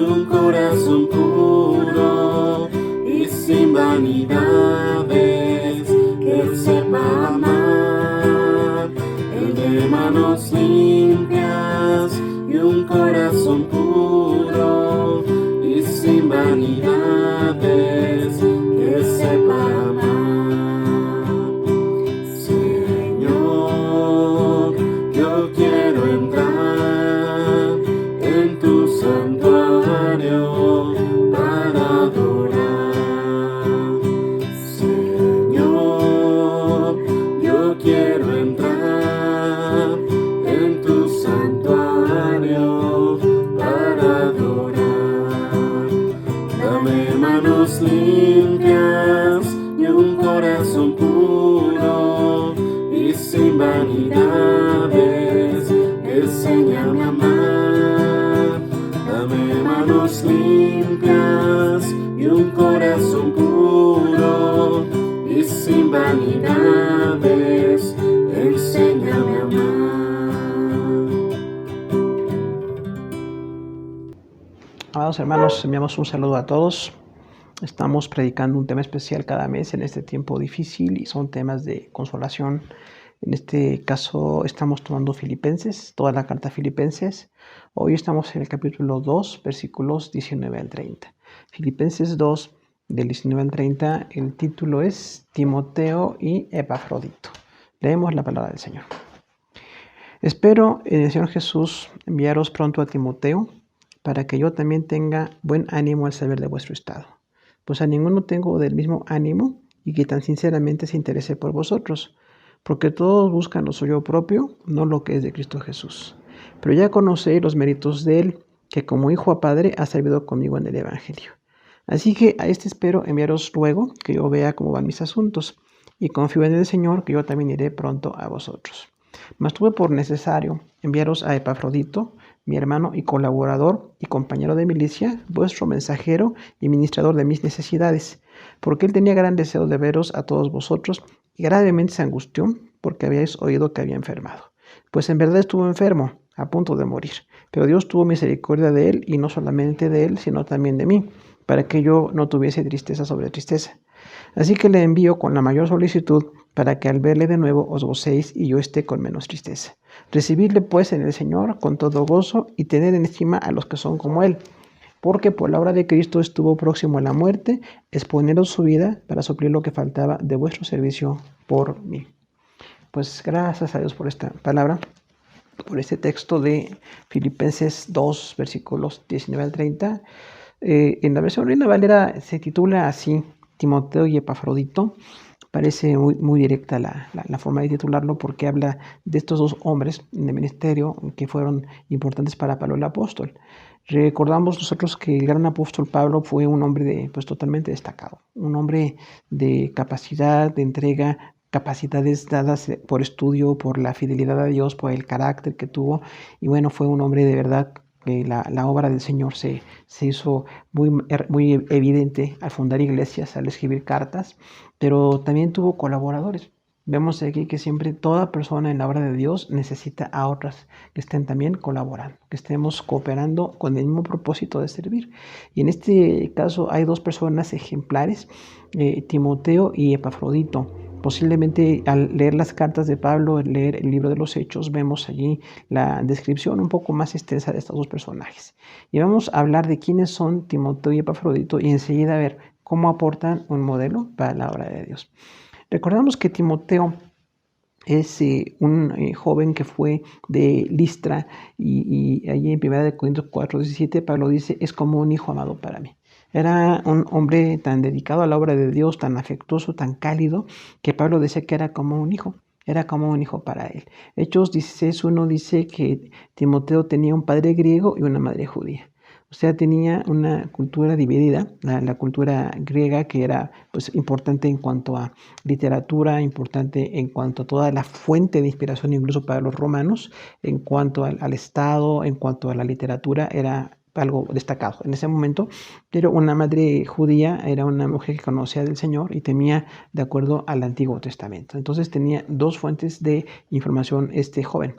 un corazón puro y sin vanidades, que Él sepa amar, el de manos limpias y un corazón puro y sin vanidades, que Él sepa amar. Señor, yo quiero entrar en tu santuario para adorar. Señor, yo quiero entrar en tu santuario para adorar. Dame manos limpias y un corazón puro y sin vanidades, enséñame a amar. Dame manos limpias y un corazón puro y sin vanidades, enséñame a amar. Amados hermanos, enviamos un saludo a todos. Estamos predicando un tema especial cada mes en este tiempo difícil y son temas de consolación. En este caso estamos tomando Filipenses, toda la carta Filipenses. Hoy estamos en el capítulo 2, versículos 19 al 30. Filipenses 2, del 19 al 30, el título es Timoteo y Epafrodito. Leemos la palabra del Señor. Espero en el Señor Jesús enviaros pronto a Timoteo, para que yo también tenga buen ánimo al saber de vuestro estado. Pues a ninguno tengo del mismo ánimo y que tan sinceramente se interese por vosotros, porque todos buscan lo suyo propio, no lo que es de Cristo Jesús. Pero ya conocéis los méritos de Él, que como hijo a padre ha servido conmigo en el Evangelio. Así que a este espero enviaros luego, que yo vea cómo van mis asuntos, y confío en el Señor, que yo también iré pronto a vosotros. Mas tuve por necesario enviaros a Epafrodito, mi hermano y colaborador y compañero de milicia, vuestro mensajero y ministrador de mis necesidades, porque él tenía gran deseo de veros a todos vosotros y gravemente se angustió porque habíais oído que había enfermado. Pues en verdad estuvo enfermo, a punto de morir, pero Dios tuvo misericordia de él, y no solamente de él, sino también de mí, para que yo no tuviese tristeza sobre tristeza. Así que le envío con la mayor solicitud, para que al verle de nuevo os gocéis y yo esté con menos tristeza. Recibidle pues en el Señor con todo gozo y tened en estima a los que son como Él, porque por la obra de Cristo estuvo próximo a la muerte, exponiendo su vida para suplir lo que faltaba de vuestro servicio por mí. Pues gracias a Dios por esta palabra, por este texto de Filipenses 2, versículos 19 al 30. En la versión Reina Valera se titula así, Timoteo y Epafrodito. Parece muy directa la forma de titularlo, porque habla de estos dos hombres de ministerio que fueron importantes para Pablo el apóstol. Recordamos nosotros que el gran apóstol Pablo fue un hombre totalmente destacado, un hombre de capacidad, de entrega, capacidades dadas por estudio, por la fidelidad a Dios, por el carácter que tuvo, y bueno, fue un hombre de verdad que la obra del Señor se hizo muy evidente al fundar iglesias, al escribir cartas, pero también tuvo colaboradores. Vemos aquí que siempre toda persona en la obra de Dios necesita a otras que estén también colaborando, que estemos cooperando con el mismo propósito de servir. Y en este caso hay dos personas ejemplares, Timoteo y Epafrodito. Posiblemente al leer las cartas de Pablo, al leer el libro de los Hechos, vemos allí la descripción un poco más extensa de estos dos personajes. Y vamos a hablar de quiénes son Timoteo y Epafrodito y enseguida ver cómo aportan un modelo para la obra de Dios. Recordamos que Timoteo es un joven que fue de Listra, y allí en 1 Corintios 4:17 Pablo dice, es como un hijo amado para mí. Era un hombre tan dedicado a la obra de Dios, tan afectuoso, tan cálido, que Pablo decía que era como un hijo para él. Hechos 16:1 dice que Timoteo tenía un padre griego y una madre judía. O sea, tenía una cultura dividida, la cultura griega, que era importante en cuanto a literatura, importante en cuanto a toda la fuente de inspiración incluso para los romanos, en cuanto al Estado, en cuanto a la literatura, era algo destacado en ese momento. Pero una madre judía era una mujer que conocía del Señor y temía de acuerdo al Antiguo Testamento. Entonces tenía dos fuentes de información este joven.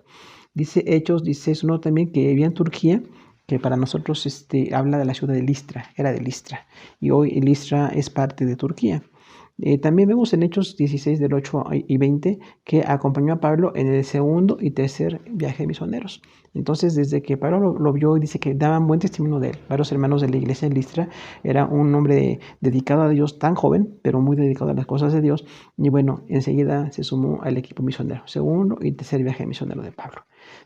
Dice Hechos 16:1 también que vivía en Turquía, que para nosotros habla de la ciudad de Listra, era de Listra, y hoy Listra es parte de Turquía. También vemos en Hechos 16 del 8 y 20 que acompañó a Pablo en el segundo y tercer viaje misioneros. Entonces, desde que Pablo lo vio, dice que daban buen testimonio de él. Varios hermanos de la iglesia en Listra, era un hombre dedicado a Dios, tan joven, pero muy dedicado a las cosas de Dios. Y bueno, enseguida se sumó al equipo misionero, segundo y tercer viaje misionero de Pablo.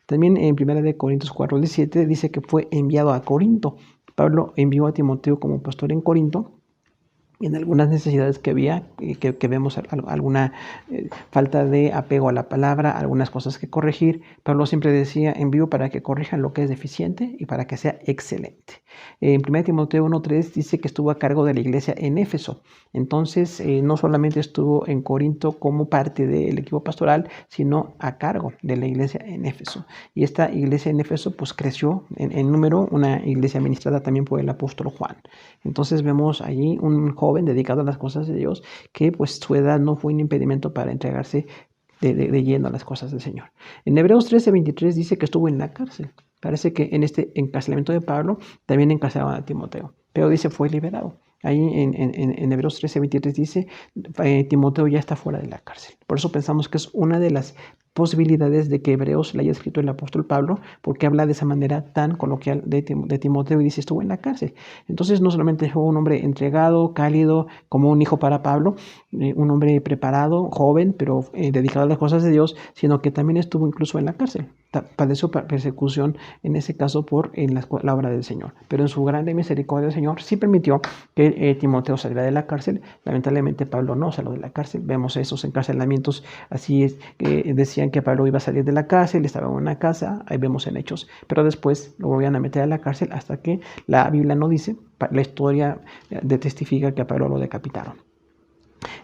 También en 1 Corintios 4:17 dice que fue enviado a Corinto. Pablo envió a Timoteo como pastor en Corinto, en algunas necesidades que había, que vemos alguna falta de apego a la palabra, algunas cosas que corregir. Pablo siempre decía, envío para que corrijan lo que es deficiente y para que sea excelente. En 1 Timoteo 1:3 dice que estuvo a cargo de la iglesia en Éfeso. Entonces, no solamente estuvo en Corinto como parte del equipo pastoral, sino a cargo de la iglesia en Éfeso. Y esta iglesia en Éfeso pues creció en número, una iglesia administrada también por el apóstol Juan. Entonces vemos allí un joven dedicado a las cosas de Dios, que pues su edad no fue un impedimento para entregarse de lleno a las cosas del Señor. En Hebreos 13:23 dice que estuvo en la cárcel. Parece que en este encarcelamiento de Pablo también encarcelaban a Timoteo, pero dice fue liberado. Ahí en Hebreos 13:23 dice, Timoteo ya está fuera de la cárcel. Por eso pensamos que es una de las posibilidades de que Hebreos le haya escrito el apóstol Pablo, porque habla de esa manera tan coloquial de Timoteo y dice, estuvo en la cárcel. Entonces no solamente fue un hombre entregado, cálido, como un hijo para Pablo, un hombre preparado, joven, pero dedicado a las cosas de Dios, sino que también estuvo incluso en la cárcel. Padeció persecución, en ese caso por la obra del Señor. Pero en su grande misericordia el Señor sí permitió que Timoteo saliera de la cárcel. Lamentablemente Pablo no salió de la cárcel. Vemos esos encarcelamientos, así es, que decían que Pablo iba a salir de la cárcel, estaba en una casa, ahí vemos en Hechos, pero después lo volvían a meter a la cárcel hasta que la Biblia no dice, la historia testifica que a Pablo lo decapitaron.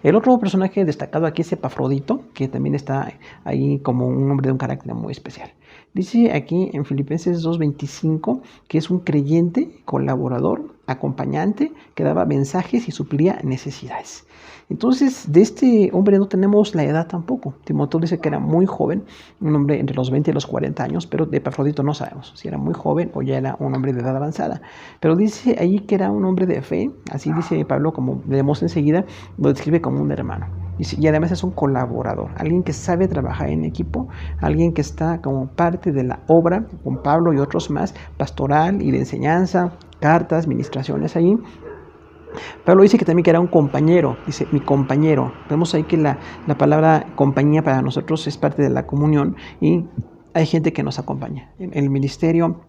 El otro personaje destacado aquí es Epafrodito, que también está ahí como un hombre de un carácter muy especial. Dice aquí en Filipenses 2:25 que es un creyente, colaborador, acompañante, que daba mensajes y suplía necesidades. Entonces, de este hombre no tenemos la edad tampoco. Timoteo dice que era muy joven, un hombre entre los 20 y los 40 años, pero de Epafrodito no sabemos si era muy joven o ya era un hombre de edad avanzada. Pero dice ahí que era un hombre de fe, así dice Pablo, como vemos enseguida, lo describe como un hermano. Y además es un colaborador, alguien que sabe trabajar en equipo, alguien que está como parte de la obra, con Pablo y otros más, pastoral y de enseñanza, cartas, ministraciones ahí. Pablo dice que también que era un compañero, dice mi compañero. Vemos ahí que la palabra compañía para nosotros es parte de la comunión y hay gente que nos acompaña. En el ministerio,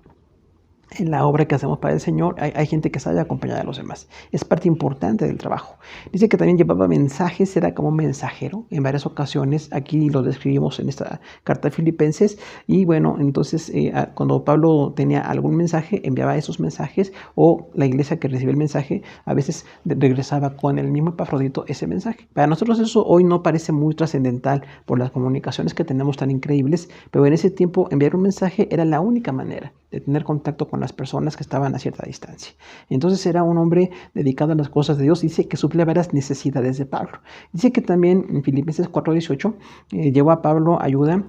en la obra que hacemos para el Señor, hay gente que sabe acompañar a los demás. Es parte importante del trabajo. Dice que también llevaba mensajes, era como mensajero en varias ocasiones. Aquí lo describimos en esta carta de Filipenses. Y bueno, entonces cuando Pablo tenía algún mensaje, enviaba esos mensajes, o la iglesia que recibe el mensaje a veces regresaba con el mismo Epafrodito ese mensaje. Para nosotros eso hoy no parece muy trascendental por las comunicaciones que tenemos tan increíbles, pero en ese tiempo enviar un mensaje era la única manera de tener contacto con las personas que estaban a cierta distancia. Entonces era un hombre dedicado a las cosas de Dios. Dice que suplía varias necesidades de Pablo. Dice que también en Filipenses 4:18 llevó a Pablo ayuda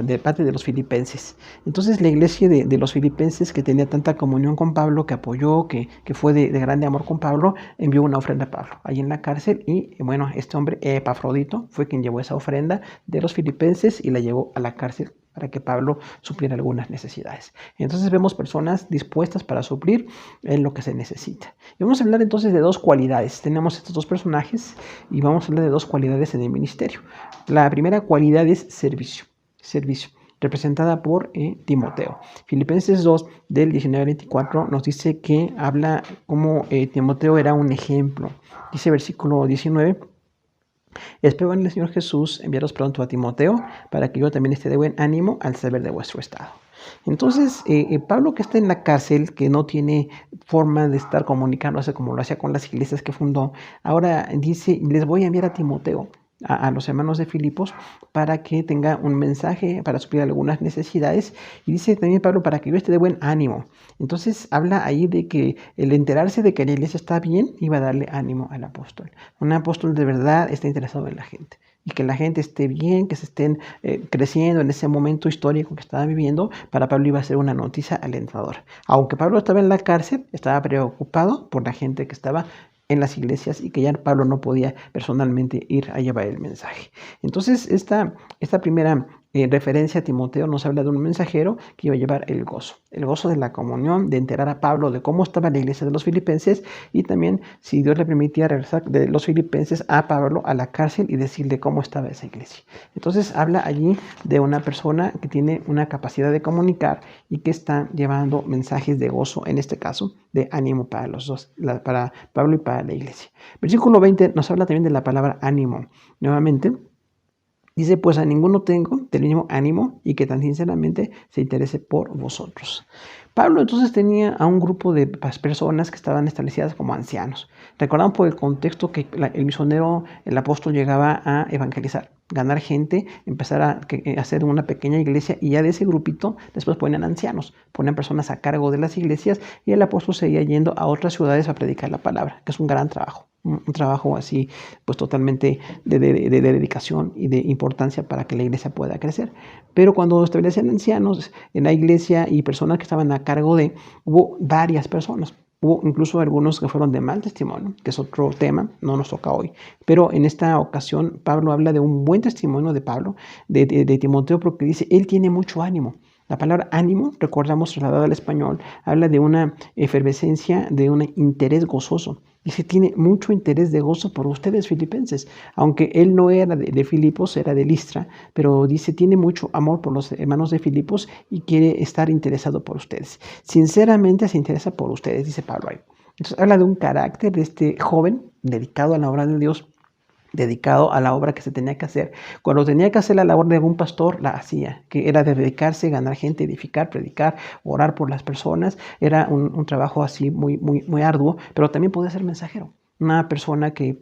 de parte de los filipenses. Entonces la iglesia de los filipenses, que tenía tanta comunión con Pablo, que apoyó, que fue de grande amor con Pablo, envió una ofrenda a Pablo ahí en la cárcel. Y bueno, este hombre Epafrodito fue quien llevó esa ofrenda de los filipenses y la llevó a la cárcel para que Pablo supliera algunas necesidades. Entonces vemos personas dispuestas para suplir en lo que se necesita. Y vamos a hablar entonces de dos cualidades. Tenemos estos dos personajes y vamos a hablar de dos cualidades en el ministerio. La primera cualidad es servicio, representada por Timoteo. Filipenses 2 del 19 al 24 nos dice que habla como Timoteo era un ejemplo. Dice versículo 19: espero en el Señor Jesús enviaros pronto a Timoteo, para que yo también esté de buen ánimo al saber de vuestro estado. Entonces, Pablo, que está en la cárcel, que no tiene forma de estar comunicándose como lo hacía con las iglesias que fundó, ahora dice, les voy a enviar a Timoteo, a los hermanos de Filipos, para que tenga un mensaje, para suplir algunas necesidades. Y dice también Pablo, para que yo esté de buen ánimo. Entonces habla ahí de que el enterarse de que la iglesia está bien iba a darle ánimo al apóstol. Un apóstol de verdad está interesado en la gente. y que la gente esté bien, que se estén creciendo en ese momento histórico que estaban viviendo, para Pablo iba a ser una noticia alentadora. Aunque Pablo estaba en la cárcel, estaba preocupado por la gente que estaba en las iglesias y que ya Pablo no podía personalmente ir a llevar el mensaje. Entonces, esta primera referencia a Timoteo nos habla de un mensajero que iba a llevar el gozo de la comunión, de enterar a Pablo de cómo estaba la iglesia de los filipenses y también, si Dios le permitía, regresar de los filipenses a Pablo a la cárcel y decirle cómo estaba esa iglesia. Entonces habla allí de una persona que tiene una capacidad de comunicar y que está llevando mensajes de gozo, en este caso de ánimo para los dos, para Pablo y para la iglesia. Versículo 20 nos habla también de la palabra ánimo. Nuevamente dice, pues a ninguno tengo del mismo ánimo y que tan sinceramente se interese por vosotros. Pablo entonces tenía a un grupo de personas que estaban establecidas como ancianos. Recordaban por el contexto que el misionero, el apóstol, llegaba a evangelizar, ganar gente, empezar a hacer una pequeña iglesia, y ya de ese grupito después ponían ancianos, ponían personas a cargo de las iglesias, y el apóstol seguía yendo a otras ciudades a predicar la palabra, que es un gran trabajo. Un trabajo así, pues totalmente de dedicación y de importancia para que la iglesia pueda crecer. Pero cuando establecían ancianos en la iglesia y personas que estaban a cargo hubo varias personas. Hubo incluso algunos que fueron de mal testimonio, que es otro tema, no nos toca hoy. Pero en esta ocasión Pablo habla de un buen testimonio de Pablo, de Timoteo, porque dice, él tiene mucho ánimo. La palabra ánimo, recordamos, trasladada al español, habla de una efervescencia, de un interés gozoso. Dice, tiene mucho interés de gozo por ustedes, filipenses. Aunque él no era de Filipos, era de Listra, pero dice, tiene mucho amor por los hermanos de Filipos y quiere estar interesado por ustedes. Sinceramente se interesa por ustedes, dice Pablo ahí. Entonces habla de un carácter de este joven dedicado a la obra de Dios, dedicado a la obra que se tenía que hacer. Cuando tenía que hacer la labor de algún pastor, la hacía, que era de dedicarse, ganar gente, edificar, predicar, orar por las personas. Era un trabajo así muy arduo, pero también podía ser mensajero. Una persona que,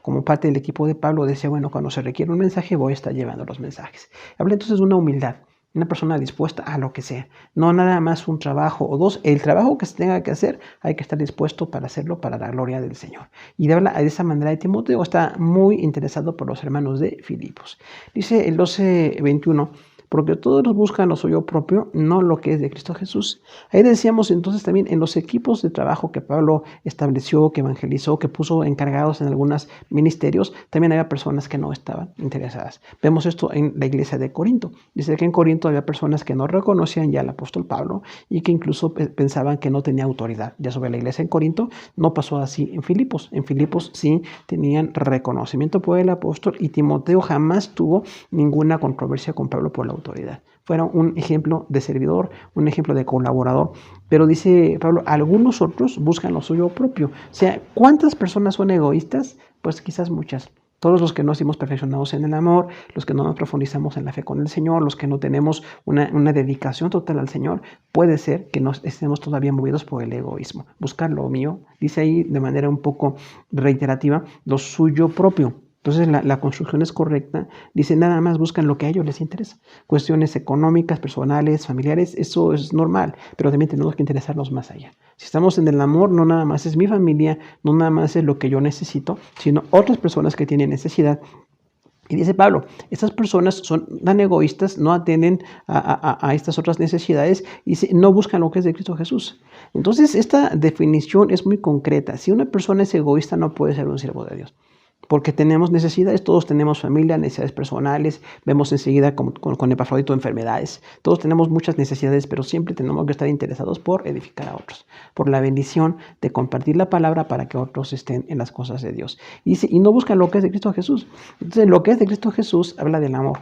como parte del equipo de Pablo, decía, bueno, cuando se requiere un mensaje, voy a estar llevando los mensajes. Habla entonces de una humildad. Una persona dispuesta a lo que sea, no nada más un trabajo o dos. El trabajo que se tenga que hacer, hay que estar dispuesto para hacerlo para la gloria del Señor. Y habla de esa manera de Timoteo, está muy interesado por los hermanos de Filipos. Dice el 12:21, porque todos buscan lo suyo propio, no lo que es de Cristo Jesús. Ahí decíamos entonces también en los equipos de trabajo que Pablo estableció, que evangelizó, que puso encargados en algunos ministerios, también había personas que no estaban interesadas. Vemos esto en la iglesia de Corinto. Dice que en Corinto había personas que no reconocían ya al apóstol Pablo y que incluso pensaban que no tenía autoridad ya sobre la iglesia en Corinto. No pasó así en Filipos. En Filipos sí tenían reconocimiento por el apóstol, y Timoteo jamás tuvo ninguna controversia con Pablo por la autoridad. Fueron un ejemplo de servidor, un ejemplo de colaborador. Pero dice Pablo, algunos otros buscan lo suyo propio. O sea, ¿cuántas personas son egoístas? Pues quizás muchas. Todos los que no hemos perfeccionados en el amor, los que no nos profundizamos en la fe con el Señor, los que no tenemos una dedicación total al Señor, puede ser que nos estemos todavía movidos por el egoísmo. Buscar lo mío, dice ahí de manera un poco reiterativa, lo suyo propio. Entonces la construcción es correcta. Dice, nada más buscan lo que a ellos les interesa. Cuestiones económicas, personales, familiares, eso es normal, pero también tenemos que interesarnos más allá. Si estamos en el amor, no nada más es mi familia, no nada más es lo que yo necesito, sino otras personas que tienen necesidad. Y dice Pablo, estas personas son tan egoístas, no atienden a estas otras necesidades y no buscan lo que es de Cristo Jesús. Entonces esta definición es muy concreta. Si una persona es egoísta, no puede ser un siervo de Dios. Porque tenemos necesidades, todos tenemos familia, necesidades personales, vemos enseguida con Epafrodito enfermedades, todos tenemos muchas necesidades, pero siempre tenemos que estar interesados por edificar a otros, por la bendición de compartir la palabra para que otros estén en las cosas de Dios. Y no buscan lo que es de Cristo Jesús. Entonces, lo que es de Cristo Jesús habla del amor.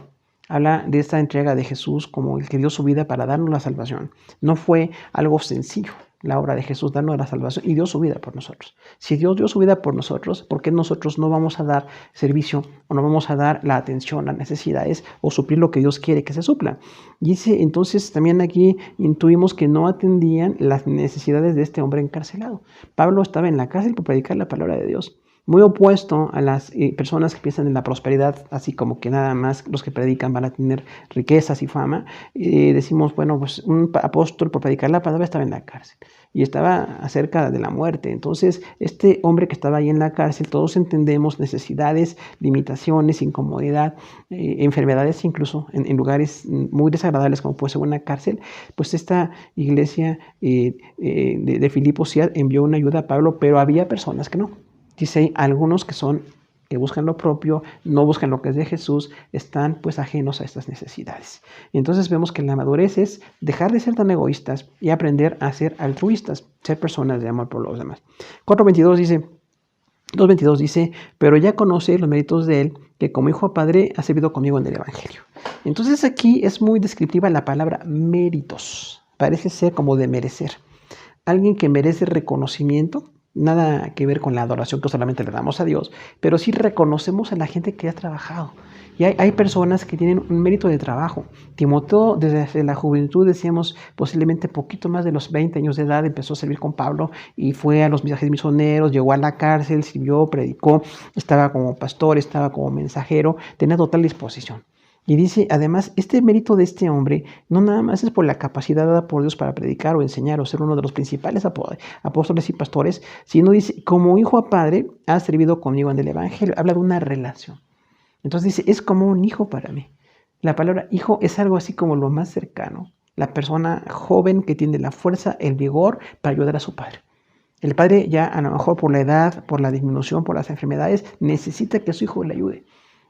Habla de esta entrega de Jesús como el que dio su vida para darnos la salvación. No fue algo sencillo la obra de Jesús, darnos la salvación, y dio su vida por nosotros. Si Dios dio su vida por nosotros, ¿por qué nosotros no vamos a dar servicio o no vamos a dar la atención, las necesidades o suplir lo que Dios quiere que se supla? Y dice, entonces también aquí intuimos que no atendían las necesidades de este hombre encarcelado. Pablo estaba en la cárcel por predicar la palabra de Dios. Muy opuesto a las personas que piensan en la prosperidad, así como que nada más los que predican van a tener riquezas y fama. Decimos, bueno, pues un apóstol por predicar la palabra estaba en la cárcel. y estaba acerca de la muerte. Entonces, este hombre que estaba ahí en la cárcel, todos entendemos necesidades, limitaciones, incomodidad, enfermedades incluso en lugares muy desagradables como puede ser una cárcel. Pues esta iglesia de Filipos sí envió una ayuda a Pablo, pero había personas que no. Dice ahí, algunos que buscan lo propio, no buscan lo que es de Jesús, están pues ajenos a estas necesidades. Y entonces vemos que la madurez es dejar de ser tan egoístas y aprender a ser altruistas, ser personas de amor por los demás. 2.22 dice, pero ya conoce los méritos de él, que como hijo padre ha servido conmigo en el Evangelio. Entonces aquí es muy descriptiva la palabra méritos. Parece ser como de merecer. Alguien que merece reconocimiento, nada que ver con la adoración que solamente le damos a Dios, pero sí reconocemos a la gente que ha trabajado. Y hay personas que tienen un mérito de trabajo. Timoteo, desde la juventud, decíamos, posiblemente poquito más de los 20 años de edad, empezó a servir con Pablo y fue a los viajes misioneros, llegó a la cárcel, sirvió, predicó, estaba como pastor, estaba como mensajero, tenía total disposición. Y dice, además, este mérito de este hombre no nada más es por la capacidad dada por Dios para predicar o enseñar o ser uno de los principales apóstoles y pastores, sino dice, como hijo a padre, ha servido conmigo en el Evangelio. Habla de una relación. Entonces dice, es como un hijo para mí. La palabra hijo es algo así como lo más cercano. La persona joven que tiene la fuerza, el vigor para ayudar a su padre. El padre ya a lo mejor por la edad, por la disminución, por las enfermedades, necesita que su hijo le ayude.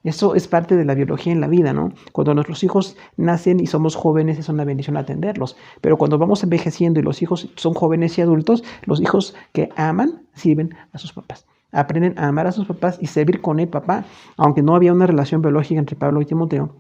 Eso es parte de la biología en la vida, ¿no? Cuando nuestros hijos nacen y somos jóvenes es una bendición atenderlos, pero cuando vamos envejeciendo y los hijos son jóvenes y adultos, los hijos que aman sirven a sus papás. Aprenden a amar a sus papás y servir con el papá, aunque no había una relación biológica entre Pablo y Timoteo,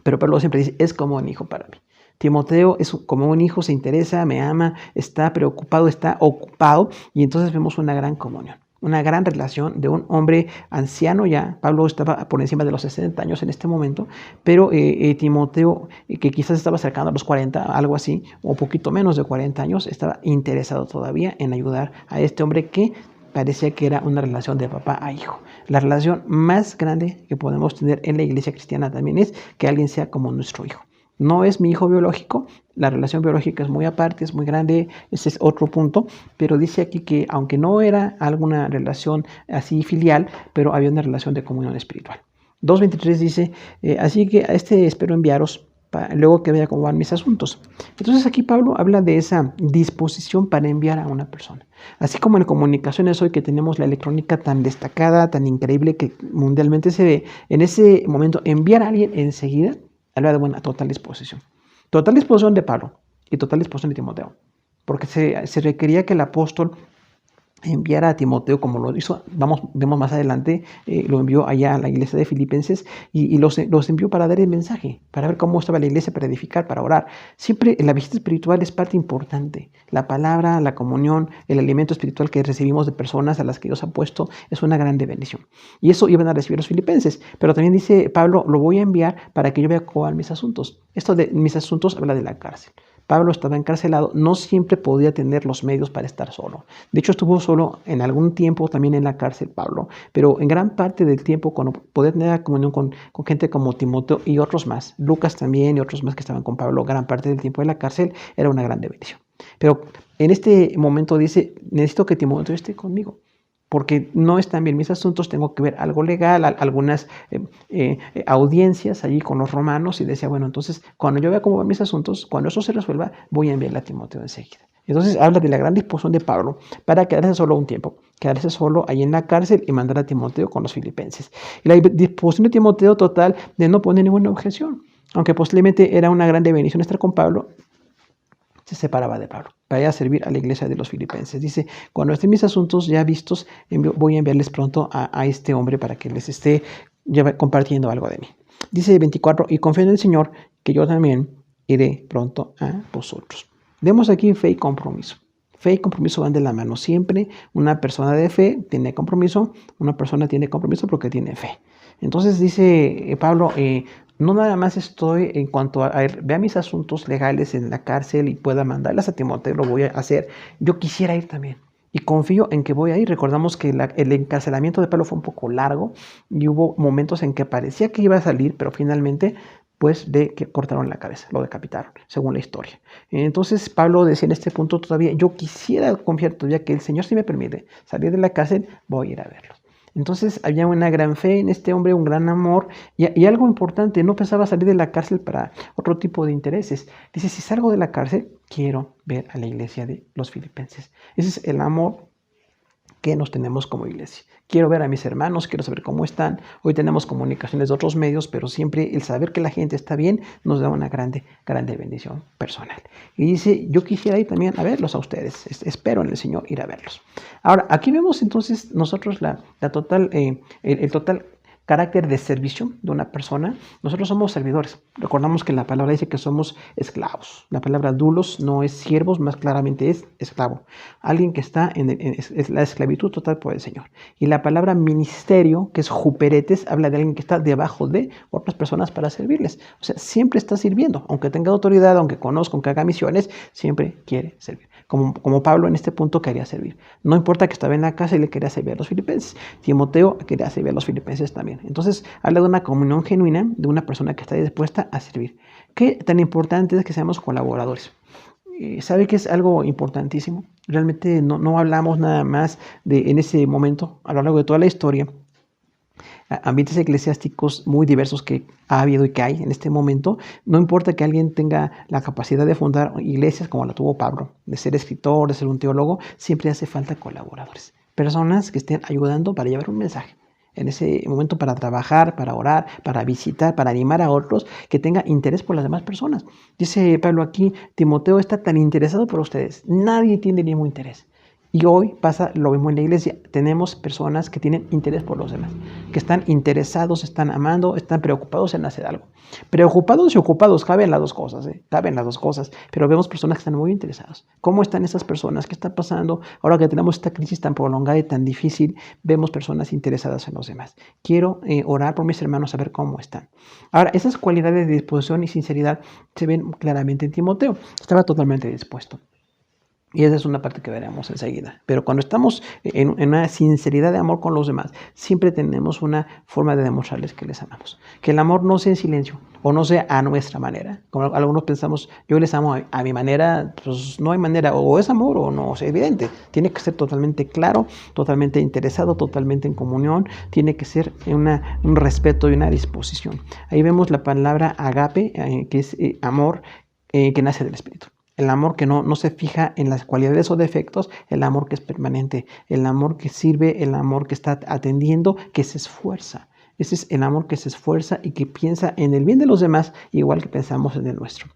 pero Pablo siempre dice, es como un hijo para mí. Timoteo es como un hijo, se interesa, me ama, está preocupado, está ocupado, y entonces vemos una gran comunión. Una gran relación de un hombre anciano ya. Pablo estaba por encima de los 60 años en este momento, pero Timoteo, que quizás estaba acercando a los 40, algo así, o un poquito menos de 40 años, estaba interesado todavía en ayudar a este hombre que parecía que era una relación de papá a hijo. La relación más grande que podemos tener en la iglesia cristiana también es que alguien sea como nuestro hijo. No es mi hijo biológico, la relación biológica es muy aparte, es muy grande, ese es otro punto, pero dice aquí que aunque no era alguna relación así filial, pero había una relación de comunión espiritual. 2.23 dice, así que a este espero enviaros, luego que vea cómo van mis asuntos. Entonces aquí Pablo habla de esa disposición para enviar a una persona. Así como en comunicaciones hoy que tenemos la electrónica tan destacada, tan increíble que mundialmente se ve, en ese momento enviar a alguien enseguida, habla de una total disposición. Total disposición de Pablo y total disposición de Timoteo. Porque se requería que el apóstol enviara a Timoteo como lo hizo, vemos más adelante, lo envió allá a la iglesia de Filipenses y los envió para dar el mensaje, para ver cómo estaba la iglesia, para edificar, para orar. Siempre la visita espiritual es parte importante. La palabra, la comunión, el alimento espiritual que recibimos de personas a las que Dios ha puesto es una grande bendición. Y eso iban a recibir los filipenses. Pero también dice Pablo, lo voy a enviar para que yo vea cómo van mis asuntos. Esto de mis asuntos habla de la cárcel. Pablo estaba encarcelado, no siempre podía tener los medios para estar solo. De hecho, estuvo solo en algún tiempo también en la cárcel Pablo, pero en gran parte del tiempo cuando podía tener comunión con gente como Timoteo y otros más, Lucas también y otros más que estaban con Pablo, gran parte del tiempo de la cárcel era una gran bendición. Pero en este momento dice, necesito que Timoteo esté conmigo, porque no están bien mis asuntos, tengo que ver algo legal, algunas audiencias allí con los romanos, y decía, bueno, entonces cuando yo vea cómo van mis asuntos, cuando eso se resuelva, voy a enviarle a Timoteo enseguida. Entonces habla de la gran disposición de Pablo para quedarse solo un tiempo, quedarse solo ahí en la cárcel y mandar a Timoteo con los filipenses. Y la disposición de Timoteo total de no poner ninguna objeción, aunque posiblemente era una grande bendición estar con Pablo, se separaba de Pablo para ir a servir a la iglesia de los filipenses. Dice, cuando estén mis asuntos ya vistos, voy a enviarles pronto a este hombre para que les esté compartiendo algo de mí. Dice 24, y confío en el Señor que yo también iré pronto a vosotros. Vemos aquí fe y compromiso. Fe y compromiso van de la mano. Siempre una persona de fe tiene compromiso, una persona tiene compromiso porque tiene fe. Entonces dice Pablo, no nada más estoy en cuanto a vea mis asuntos legales en la cárcel y pueda mandarlas a Timoteo, lo voy a hacer. Yo quisiera ir también y confío en que voy a ir. Recordamos que el encarcelamiento de Pablo fue un poco largo y hubo momentos en que parecía que iba a salir, pero finalmente pues de que cortaron la cabeza, lo decapitaron, según la historia. Entonces Pablo decía en este punto todavía, yo quisiera confiar todavía que el Señor, si me permite salir de la cárcel, voy a ir a verlo. Entonces había una gran fe en este hombre, un gran amor y algo importante, no pensaba salir de la cárcel para otro tipo de intereses. Dice, si salgo de la cárcel, quiero ver a la iglesia de los filipenses. Ese es el amor que nos tenemos como iglesia. Quiero ver a mis hermanos, quiero saber cómo están. Hoy tenemos comunicaciones de otros medios, pero siempre el saber que la gente está bien nos da una grande bendición personal. Y dice, yo quisiera ir también a verlos a ustedes. Espero en el Señor ir a verlos. Ahora, aquí vemos entonces nosotros el total carácter de servicio de una persona. Nosotros somos servidores. Recordamos que la palabra dice que somos esclavos. La palabra doulos no es siervos, más claramente es esclavo. Alguien que está en la esclavitud total por el Señor. Y la palabra ministerio, que es juperetes, habla de alguien que está debajo de otras personas para servirles. O sea, siempre está sirviendo. Aunque tenga autoridad, aunque conozca, aunque haga misiones, siempre quiere servir. Como Pablo en este punto quería servir. No importa que estaba en la casa y le quería servir a los filipenses. Timoteo quería servir a los filipenses también. Entonces habla de una comunión genuina de una persona que está dispuesta a servir. ¿Qué tan importante es que seamos colaboradores? ¿Sabe que es algo importantísimo? Realmente no hablamos nada más en ese momento, a lo largo de toda la historia, ambientes eclesiásticos muy diversos que ha habido y que hay en este momento. No importa que alguien tenga la capacidad de fundar iglesias como la tuvo Pablo, de ser escritor, de ser un teólogo, siempre hace falta colaboradores. Personas que estén ayudando para llevar un mensaje. En ese momento para trabajar, para orar, para visitar, para animar a otros que tengan interés por las demás personas. Dice Pablo aquí, Timoteo está tan interesado por ustedes. Nadie tiene ningún interés. Y hoy pasa lo mismo en la iglesia. Tenemos personas que tienen interés por los demás, que están interesados, están amando, están preocupados en hacer algo. Preocupados y ocupados, caben las dos cosas, caben las dos cosas, pero vemos personas que están muy interesadas. ¿Cómo están esas personas? ¿Qué está pasando? Ahora que tenemos esta crisis tan prolongada y tan difícil, vemos personas interesadas en los demás. Quiero orar por mis hermanos, a ver cómo están. Ahora, esas cualidades de disposición y sinceridad se ven claramente en Timoteo. Estaba totalmente dispuesto. Y esa es una parte que veremos enseguida. Pero cuando estamos en una sinceridad de amor con los demás, siempre tenemos una forma de demostrarles que les amamos. Que el amor no sea en silencio o no sea a nuestra manera. Como algunos pensamos, yo les amo a mi manera, pues no hay manera. O es amor o no, es evidente. Tiene que ser totalmente claro, totalmente interesado, totalmente en comunión. Tiene que ser un respeto y una disposición. Ahí vemos la palabra agape, que es amor que nace del Espíritu. El amor que no se fija en las cualidades o defectos, el amor que es permanente, el amor que sirve, el amor que está atendiendo, que se esfuerza. Ese es el amor que se esfuerza y que piensa en el bien de los demás, igual que pensamos en el nuestro.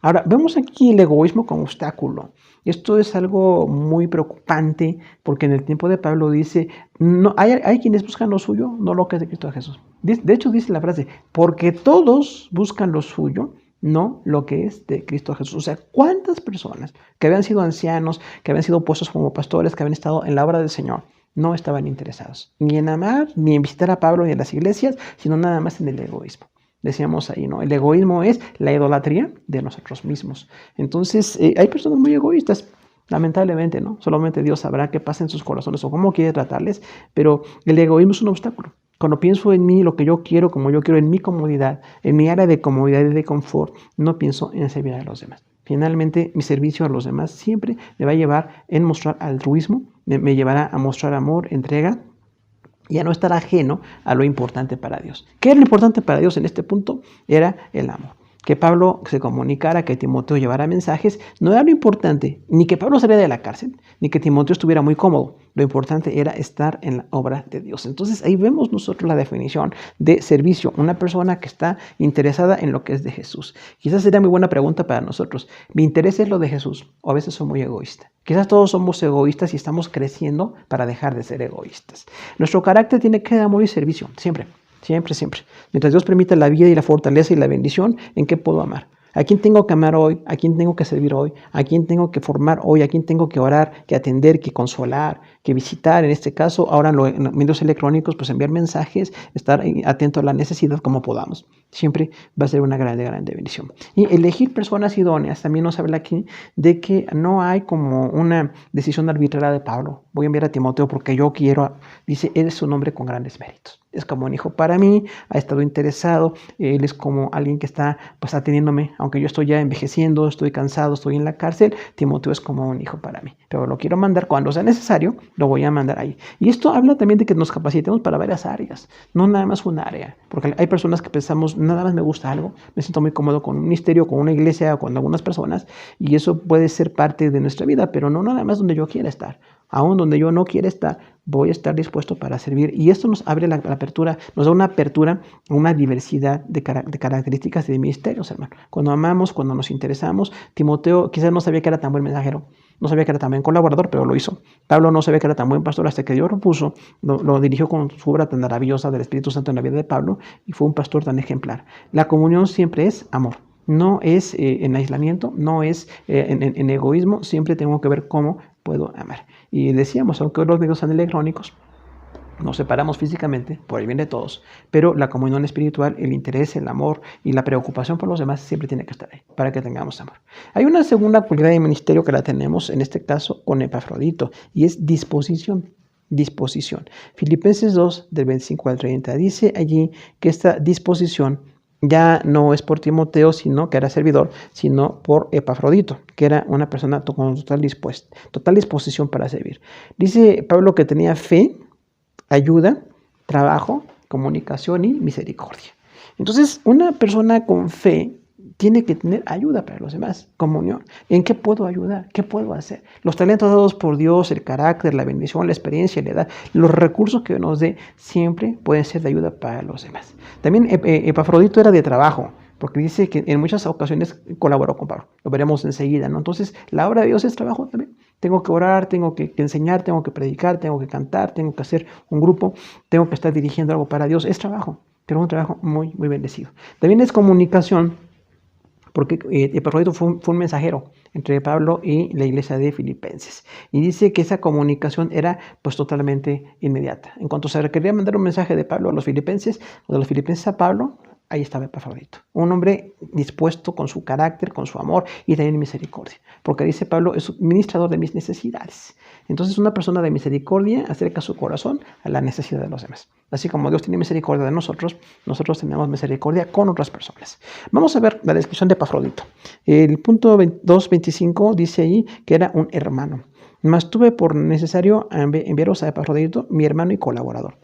Ahora, vemos aquí el egoísmo como obstáculo. Esto es algo muy preocupante porque en el tiempo de Pablo dice, no, hay quienes buscan lo suyo, no lo que es de Cristo Jesús. De hecho, dice la frase, porque todos buscan lo suyo, no lo que es de Cristo Jesús. O sea, ¿cuántas personas que habían sido ancianos, que habían sido puestos como pastores, que habían estado en la obra del Señor, no estaban interesados ni en amar, ni en visitar a Pablo ni en las iglesias, sino nada más en el egoísmo? Decíamos ahí, ¿no? El egoísmo es la idolatría de nosotros mismos. Entonces, hay personas muy egoístas, lamentablemente, ¿no? Solamente Dios sabrá qué pasa en sus corazones o cómo quiere tratarles, pero el egoísmo es un obstáculo. Cuando pienso en mí, lo que yo quiero, como yo quiero, en mi comodidad, en mi área de comodidad y de confort, no pienso en servir a los demás. Finalmente, mi servicio a los demás siempre me va a llevar en mostrar altruismo, me llevará a mostrar amor, entrega y a no estar ajeno a lo importante para Dios. ¿Qué era lo importante para Dios en este punto? Era el amor. Que Pablo se comunicara, que Timoteo llevara mensajes, no era lo importante, ni que Pablo saliera de la cárcel, ni que Timoteo estuviera muy cómodo. Lo importante era estar en la obra de Dios. Entonces ahí vemos nosotros la definición de servicio, una persona que está interesada en lo que es de Jesús. Quizás sería muy buena pregunta para nosotros. ¿Mi interés es lo de Jesús o a veces soy muy egoísta? Quizás todos somos egoístas y estamos creciendo para dejar de ser egoístas. Nuestro carácter tiene que dar amor y servicio, siempre. Siempre, siempre. Mientras Dios permita la vida y la fortaleza y la bendición, ¿en qué puedo amar? ¿A quién tengo que amar hoy? ¿A quién tengo que servir hoy? ¿A quién tengo que formar hoy? ¿A quién tengo que orar, que atender, que consolar, que visitar, en este caso, ahora en los medios electrónicos, pues enviar mensajes, estar atento a la necesidad como podamos. Siempre va a ser una grande bendición. Y elegir personas idóneas, también nos habla aquí de que no hay como una decisión arbitraria de Pablo. Voy a enviar a Timoteo porque yo quiero, dice, él es un hombre con grandes méritos. Es como un hijo para mí, ha estado interesado, él es como alguien que está pues atendiéndome, aunque yo estoy ya envejeciendo, estoy cansado, estoy en la cárcel, Timoteo es como un hijo para mí, pero lo quiero mandar cuando sea necesario, lo voy a mandar ahí. Y esto habla también de que nos capacitemos para varias áreas, no nada más una área, porque hay personas que pensamos, nada más me gusta algo, me siento muy cómodo con un ministerio, con una iglesia o con algunas personas, y eso puede ser parte de nuestra vida, pero no nada más donde yo quiera estar. Aún donde yo no quiera estar, voy a estar dispuesto para servir. Y esto nos abre la apertura, nos da una apertura, una diversidad de características de ministerios, hermano. Cuando amamos, cuando nos interesamos, Timoteo quizás no sabía que era tan buen mensajero, no sabía que era tan buen colaborador, pero lo hizo. Pablo no sabía que era tan buen pastor hasta que Dios lo puso, lo dirigió con su obra tan maravillosa del Espíritu Santo en la vida de Pablo y fue un pastor tan ejemplar. La comunión siempre es amor. No es en aislamiento, no es en egoísmo, siempre tengo que ver cómo puedo amar. Y decíamos, aunque los medios son electrónicos, nos separamos físicamente por el bien de todos, pero la comunión espiritual, el interés, el amor y la preocupación por los demás siempre tiene que estar ahí para que tengamos amor. Hay una segunda cualidad de ministerio que la tenemos en este caso con Epafrodito y es disposición. Disposición. Filipenses 2 del 25 al 30 dice allí que esta disposición ya no es por Timoteo, sino que era servidor, sino por Epafrodito, que era una persona con total disposición para servir. Dice Pablo que tenía fe, ayuda, trabajo, comunicación y misericordia. Entonces, una persona con fe tiene que tener ayuda para los demás, comunión. ¿En qué puedo ayudar? ¿Qué puedo hacer? Los talentos dados por Dios, el carácter, la bendición, la experiencia, la edad, los recursos que nos dé, siempre pueden ser de ayuda para los demás. También Epafrodito era de trabajo, porque dice que en muchas ocasiones colaboró con Pablo. Lo veremos enseguida, ¿no? Entonces, la obra de Dios es trabajo también. Tengo que orar, tengo que enseñar, tengo que predicar, tengo que cantar, tengo que hacer un grupo, tengo que estar dirigiendo algo para Dios. Es trabajo, pero un trabajo muy bendecido. También es comunicación, porque Epafrodito fue un mensajero entre Pablo y la iglesia de Filipenses. Y dice que esa comunicación era pues totalmente inmediata. En cuanto se requería mandar un mensaje de Pablo a los filipenses, o de los filipenses a Pablo, ahí estaba Epafrodito. Un hombre dispuesto con su carácter, con su amor y también misericordia. Porque dice Pablo, es ministrador de mis necesidades. Entonces una persona de misericordia acerca su corazón a la necesidad de los demás. Así como Dios tiene misericordia de nosotros, nosotros tenemos misericordia con otras personas. Vamos a ver la descripción de Epafrodito. El punto 2.25 dice ahí que era un hermano. Mas tuve por necesario enviaros a Epafrodito, mi hermano y colaborador,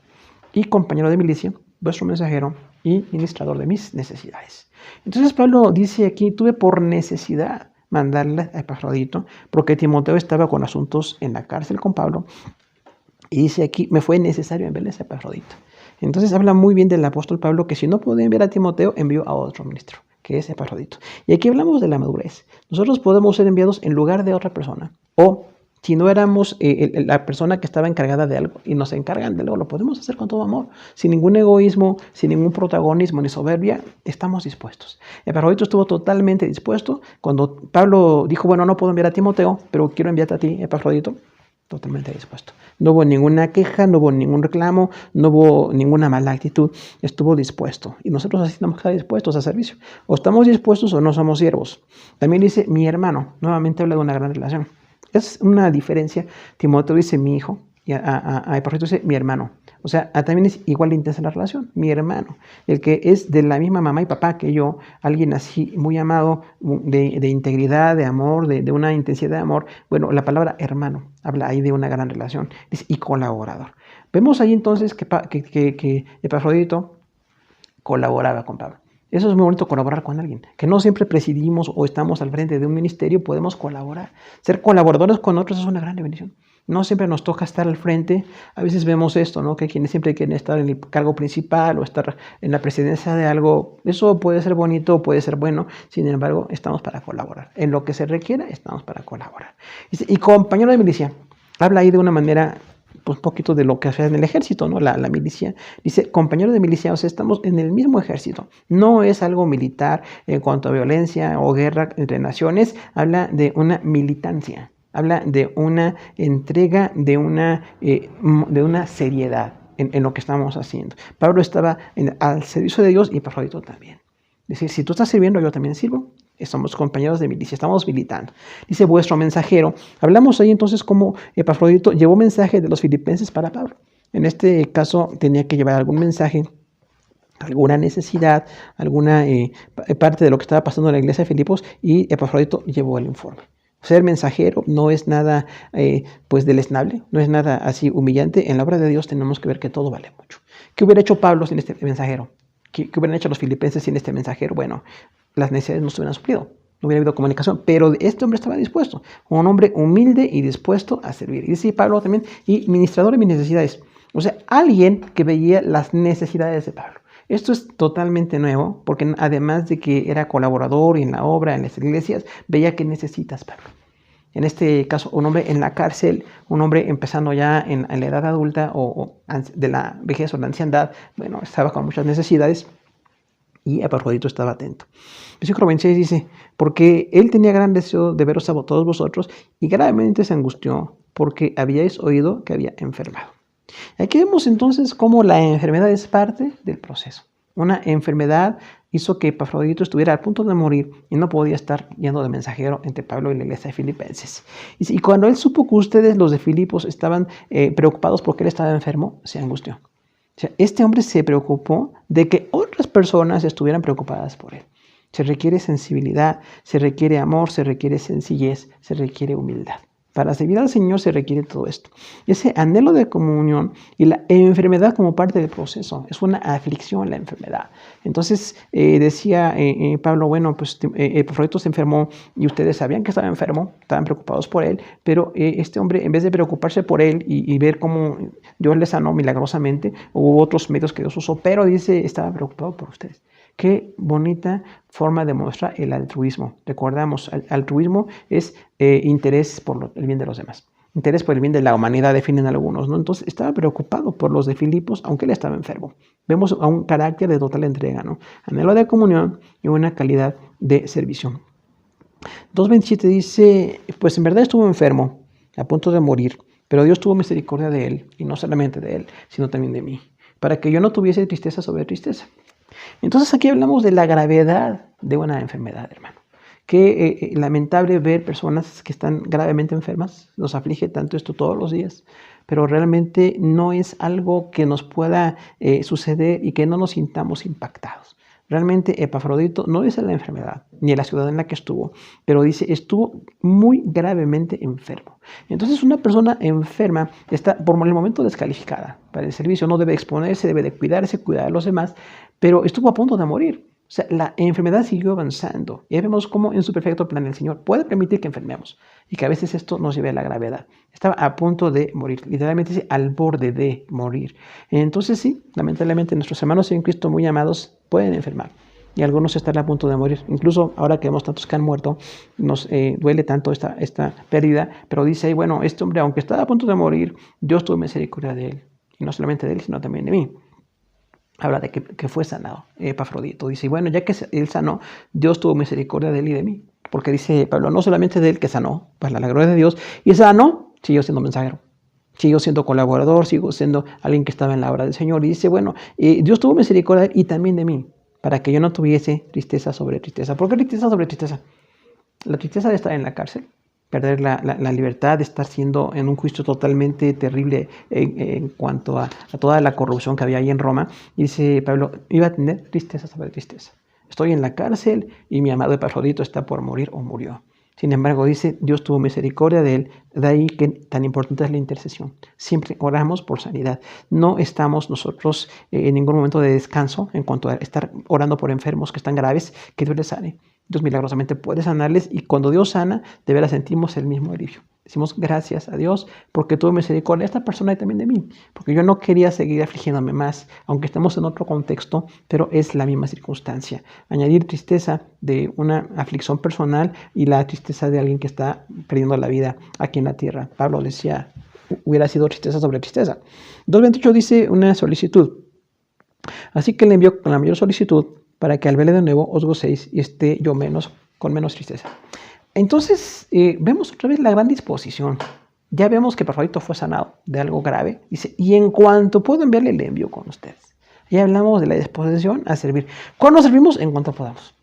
y compañero de milicia, vuestro mensajero y ministrador de mis necesidades. Entonces Pablo dice aquí, tuve por necesidad mandarle a Epafrodito, porque Timoteo estaba con asuntos en la cárcel con Pablo, y dice aquí, me fue necesario enviarles a Epafrodito. Entonces habla muy bien del apóstol Pablo, que si no podía enviar a Timoteo, envió a otro ministro, que es Epafrodito. Y aquí hablamos de la madurez. Nosotros podemos ser enviados en lugar de otra persona, o si no éramos la persona que estaba encargada de algo y nos encargan de algo, lo podemos hacer con todo amor, sin ningún egoísmo, sin ningún protagonismo ni soberbia, estamos dispuestos. Epafrodito estuvo totalmente dispuesto. Cuando Pablo dijo, bueno, no puedo enviar a Timoteo, pero quiero enviarte a ti, Epafrodito, totalmente dispuesto. No hubo ninguna queja, no hubo ningún reclamo, no hubo ninguna mala actitud, estuvo dispuesto. Y nosotros así tenemos que estar dispuestos a servicio. O estamos dispuestos o no somos siervos. También dice mi hermano, nuevamente habla de una gran relación. Es una diferencia. Timoteo dice mi hijo y a Epafrodito dice mi hermano. O sea, también es igual de intensa la relación. Mi hermano, el que es de la misma mamá y papá que yo, alguien así muy amado, de integridad, de amor, de una intensidad de amor. Bueno, la palabra hermano habla ahí de una gran relación. Dice, y colaborador. Vemos ahí entonces que Epafrodito colaboraba con Pablo. Eso es muy bonito, colaborar con alguien. Que no siempre presidimos o estamos al frente de un ministerio, podemos colaborar. Ser colaboradores con otros es una gran bendición. No siempre nos toca estar al frente. A veces vemos esto, ¿no? Que quienes siempre quieren estar en el cargo principal o estar en la presidencia de algo. Eso puede ser bonito, puede ser bueno. Sin embargo, estamos para colaborar. En lo que se requiera, estamos para colaborar. Y compañero de milicia, habla ahí de una manera pues un poquito de lo que hace en el ejército, ¿no? La milicia. Dice, compañero de milicia, o sea, estamos en el mismo ejército. No es algo militar en cuanto a violencia o guerra entre naciones. Habla de una militancia. Habla de una entrega, de una seriedad en lo que estamos haciendo. Pablo estaba al servicio de Dios y Epafrodito también. Es decir, si tú estás sirviendo, yo también sirvo. Somos compañeros de milicia, estamos militando. Dice vuestro mensajero. Hablamos ahí entonces cómo Epafrodito llevó mensaje de los filipenses para Pablo. En este caso tenía que llevar algún mensaje, alguna necesidad, alguna parte de lo que estaba pasando en la iglesia de Filipos, y Epafrodito llevó el informe. Ser mensajero no es nada pues deleznable, no es nada así humillante. En la obra de Dios tenemos que ver que todo vale mucho. ¿Qué hubiera hecho Pablo sin este mensajero? ¿Qué hubieran hecho los filipenses sin este mensajero? Bueno, las necesidades no se hubieran suplido, no hubiera habido comunicación, pero este hombre estaba dispuesto, un hombre humilde y dispuesto a servir. Y dice Pablo también, y ministrador de mis necesidades. O sea, alguien que veía las necesidades de Pablo. Esto es totalmente nuevo, porque además de que era colaborador en la obra, en las iglesias, veía que necesitas, Pablo. En este caso, un hombre en la cárcel, un hombre empezando ya en la edad adulta o de la vejez o la anciandad, bueno, estaba con muchas necesidades y Epafrodito estaba atento. Versículo 26 dice, porque él tenía gran deseo de veros a todos vosotros y gravemente se angustió porque habíais oído que había enfermado. Aquí vemos entonces cómo la enfermedad es parte del proceso. Una enfermedad hizo que Epafrodito estuviera a punto de morir y no podía estar yendo de mensajero entre Pablo y la iglesia de Filipenses. Y cuando él supo que ustedes, los de Filipos, estaban preocupados porque él estaba enfermo, se angustió. O sea, este hombre se preocupó de que otras personas estuvieran preocupadas por él. Se requiere sensibilidad, se requiere amor, se requiere sencillez, se requiere humildad. Para servir al Señor se requiere todo esto. Ese anhelo de comunión y la enfermedad como parte del proceso. Es una aflicción la enfermedad. Entonces decía Pablo, bueno, pues Epafrodito se enfermó y ustedes sabían que estaba enfermo, estaban preocupados por él, pero este hombre, en vez de preocuparse por él y ver cómo Dios le sanó milagrosamente, hubo otros medios que Dios usó, pero dice, estaba preocupado por ustedes. Qué bonita forma de mostrar el altruismo. Recordamos, el altruismo es interés por el bien de los demás. Interés por el bien de la humanidad, definen algunos, ¿no? Entonces estaba preocupado por los de Filipos, aunque él estaba enfermo. Vemos a un carácter de total entrega, ¿no? Anhelo de comunión y una calidad de servicio. 2.27 dice, pues en verdad estuvo enfermo, a punto de morir, pero Dios tuvo misericordia de él, y no solamente de él, sino también de mí, para que yo no tuviese tristeza sobre tristeza. Entonces aquí hablamos de la gravedad de una enfermedad, hermano. Qué lamentable ver personas que están gravemente enfermas. Nos aflige tanto esto todos los días, pero realmente no es algo que nos pueda suceder y que no nos sintamos impactados. Realmente Epafrodito no dice la enfermedad, ni la ciudad en la que estuvo, pero dice estuvo muy gravemente enfermo. Entonces una persona enferma está por el momento descalificada para el servicio, no debe exponerse, debe de cuidarse, cuidar a los demás, pero estuvo a punto de morir. O sea, la enfermedad siguió avanzando. Y vemos cómo en su perfecto plan el Señor puede permitir que enfermemos y que a veces esto nos lleve a la gravedad. Estaba a punto de morir, literalmente dice al borde de morir. Entonces sí, lamentablemente nuestros hermanos en Cristo muy amados pueden enfermar. Y algunos están a punto de morir. Incluso ahora que vemos tantos que han muerto, nos duele tanto esta pérdida. Pero dice, bueno, este hombre, aunque estaba a punto de morir, Dios tuvo misericordia de él. Y no solamente de él, sino también de mí. Habla de que fue sanado, Epafrodito. Dice, bueno, ya que él sanó, Dios tuvo misericordia de él y de mí. Porque dice Pablo, no solamente de él que sanó, para la gloria de Dios, y sanó, siguió siendo mensajero, siguió siendo colaborador, siguió siendo alguien que estaba en la obra del Señor. Y dice, bueno, Dios tuvo misericordia de él y también de mí, para que yo no tuviese tristeza sobre tristeza. ¿Por qué tristeza sobre tristeza? La tristeza de estar en la cárcel, perder la libertad, de estar siendo en un juicio totalmente terrible en cuanto a toda la corrupción que había ahí en Roma. Y dice Pablo, iba a tener tristeza sobre tristeza. Estoy en la cárcel y mi amado Epafrodito está por morir o murió. Sin embargo, dice, Dios tuvo misericordia de él. De ahí que tan importante es la intercesión. Siempre oramos por sanidad. No estamos nosotros en ningún momento de descanso en cuanto a estar orando por enfermos que están graves, que Dios les sane. Dios milagrosamente puede sanarles y cuando Dios sana, de veras sentimos el mismo alivio. Decimos gracias a Dios porque tuvo misericordia de esta persona y también de mí. Porque yo no quería seguir afligiéndome más, aunque estemos en otro contexto, pero es la misma circunstancia. Añadir tristeza de una aflicción personal y la tristeza de alguien que está perdiendo la vida aquí en la tierra. Pablo decía, hubiera sido tristeza sobre tristeza. 2.28 dice una solicitud. Así que le envió con la mayor solicitud para que al verle de nuevo os gocéis y esté yo con menos tristeza. Entonces, vemos otra vez la gran disposición. Ya vemos que Epafrodito fue sanado de algo grave. Dice, y en cuanto puedo enviarle, le envío con ustedes. Ya hablamos de la disposición a servir. ¿Cuándo servimos? En cuanto podamos.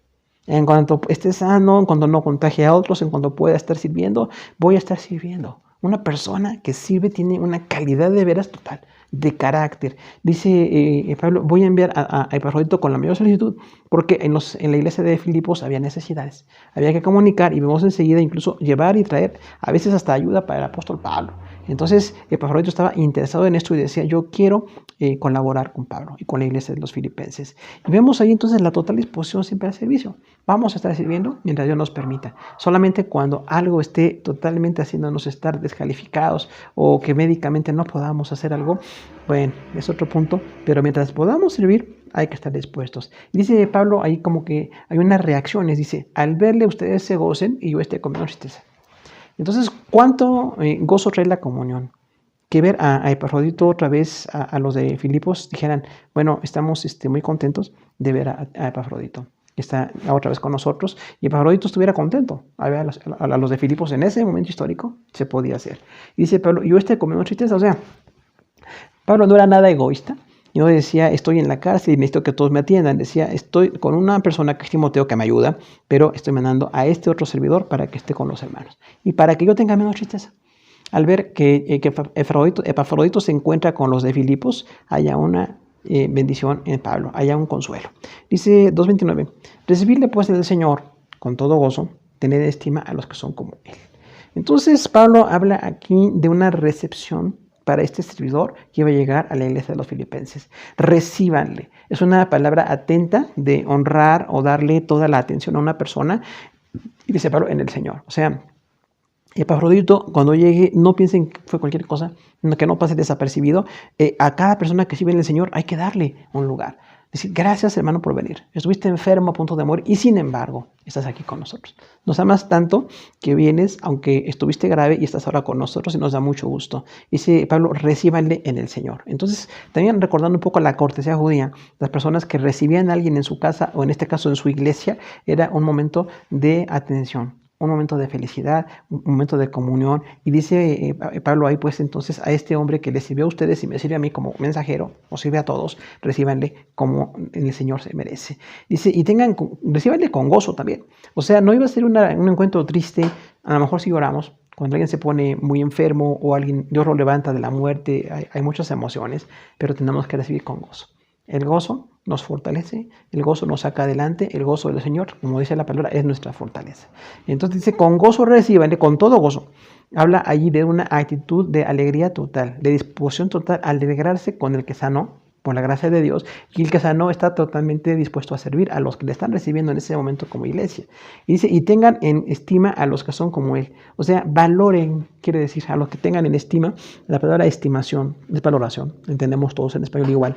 En cuanto esté sano, en cuanto no contagie a otros, en cuanto pueda estar sirviendo, voy a estar sirviendo. Una persona que sirve tiene una calidad de veras total, de carácter. Dice Pablo, voy a enviar a Epafrodito con la mayor solicitud, porque en la iglesia de Filipos había necesidades. Había que comunicar y vemos enseguida incluso llevar y traer a veces hasta ayuda para el apóstol Pablo. Entonces Epafrodito estaba interesado en esto y decía, yo quiero colaborar con Pablo y con la iglesia de los filipenses. Y vemos ahí entonces la total disposición siempre al servicio. Vamos a estar sirviendo mientras Dios nos permita. Solamente cuando algo esté totalmente haciéndonos estar descalificados o que médicamente no podamos hacer algo, bueno, es otro punto, pero mientras podamos servir, hay que estar dispuestos. Y dice Pablo ahí como que hay unas reacciones, dice, al verle ustedes se gocen y yo esté con menos tristeza. Entonces, ¿cuánto gozo trae la comunión? Que ver a Epafrodito otra vez, a los de Filipos, dijeran, bueno, estamos muy contentos de ver a Epafrodito, que está otra vez con nosotros, y Epafrodito estuviera contento. A ver, a los de Filipos en ese momento histórico se podía hacer. Y dice Pablo, yo con menos tristeza, o sea, Pablo no era nada egoísta. Yo decía, estoy en la cárcel y necesito que todos me atiendan. Decía, estoy con una persona que es Timoteo que me ayuda, pero estoy mandando a este otro servidor para que esté con los hermanos. Y para que yo tenga menos tristeza. Al ver que Epafrodito se encuentra con los de Filipos, haya una bendición en Pablo, haya un consuelo. Dice 2:29, recibirle pues del Señor con todo gozo, tener estima a los que son como Él. Entonces Pablo habla aquí de una recepción para este servidor que iba a llegar a la iglesia de los filipenses. Recíbanle. Es una palabra atenta de honrar o darle toda la atención a una persona. Y dice Pablo, en el Señor. O sea, Epafrodito, cuando llegue, no piensen que fue cualquier cosa, que no pase desapercibido. A cada persona que sirve en el Señor hay que darle un lugar. Decir, gracias hermano por venir. Estuviste enfermo a punto de morir y sin embargo estás aquí con nosotros. Nos amas tanto que vienes, aunque estuviste grave y estás ahora con nosotros y nos da mucho gusto. Dice Pablo, recíbanle en el Señor. Entonces, también recordando un poco la cortesía judía, las personas que recibían a alguien en su casa o en este caso en su iglesia, era un momento de atención. Un momento de felicidad, un momento de comunión. Y dice Pablo ahí, pues entonces a este hombre que les sirvió a ustedes y me sirve a mí como mensajero, o sirve a todos, recíbanle como el Señor se merece. Dice, y recíbanle con gozo también. O sea, no iba a ser un encuentro triste, a lo mejor si lloramos, cuando alguien se pone muy enfermo o alguien, Dios lo levanta de la muerte, hay muchas emociones, pero tenemos que recibir con gozo. El gozo nos fortalece, el gozo nos saca adelante, el gozo del Señor, como dice la palabra, es nuestra fortaleza. Entonces dice, con gozo recíbanle, con todo gozo. Habla allí de una actitud de alegría total, de disposición total al alegrarse con el que sanó, por la gracia de Dios, y el que sanó está totalmente dispuesto a servir a los que le están recibiendo en ese momento como iglesia. Y dice, y tengan en estima a los que son como Él. O sea, valoren, quiere decir, a los que tengan en estima, la palabra estimación, es valoración, entendemos todos en español igual.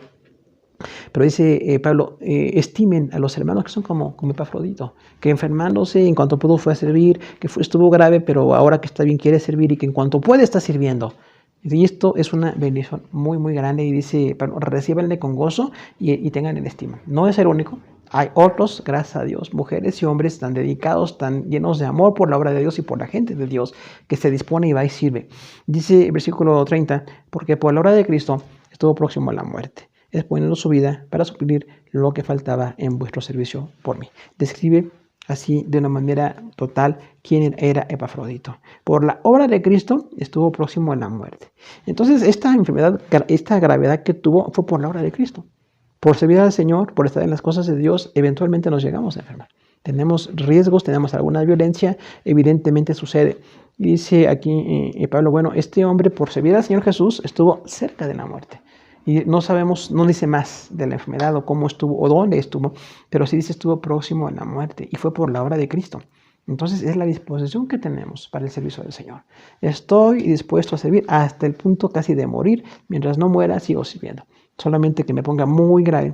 Pero dice Pablo, estimen a los hermanos que son como Epafrodito, que enfermándose en cuanto pudo fue a servir, que estuvo grave, pero ahora que está bien quiere servir y que en cuanto puede está sirviendo. Y esto es una bendición muy, muy grande. Y dice Pablo, recíbanle con gozo y tengan en estima. No es el único. Hay otros, gracias a Dios, mujeres y hombres tan dedicados, tan llenos de amor por la obra de Dios y por la gente de Dios, que se dispone y va y sirve. Dice el versículo 30, porque por la obra de Cristo estuvo próximo a la muerte, exponiendo su vida para suplir lo que faltaba en vuestro servicio por mí. Describe así de una manera total quién era Epafrodito. Por la obra de Cristo estuvo próximo a la muerte. Entonces esta enfermedad, esta gravedad que tuvo fue por la obra de Cristo. Por servir al Señor, por estar en las cosas de Dios, eventualmente nos llegamos a enfermar. Tenemos riesgos, tenemos alguna violencia, evidentemente sucede. Y dice aquí Pablo, bueno, este hombre por servir al Señor Jesús estuvo cerca de la muerte. Y no sabemos, no dice más de la enfermedad o cómo estuvo o dónde estuvo, pero sí dice estuvo próximo a la muerte y fue por la obra de Cristo. Entonces es la disposición que tenemos para el servicio del Señor. Estoy dispuesto a servir hasta el punto casi de morir. Mientras no muera, sigo sirviendo. Solamente que me ponga muy grave,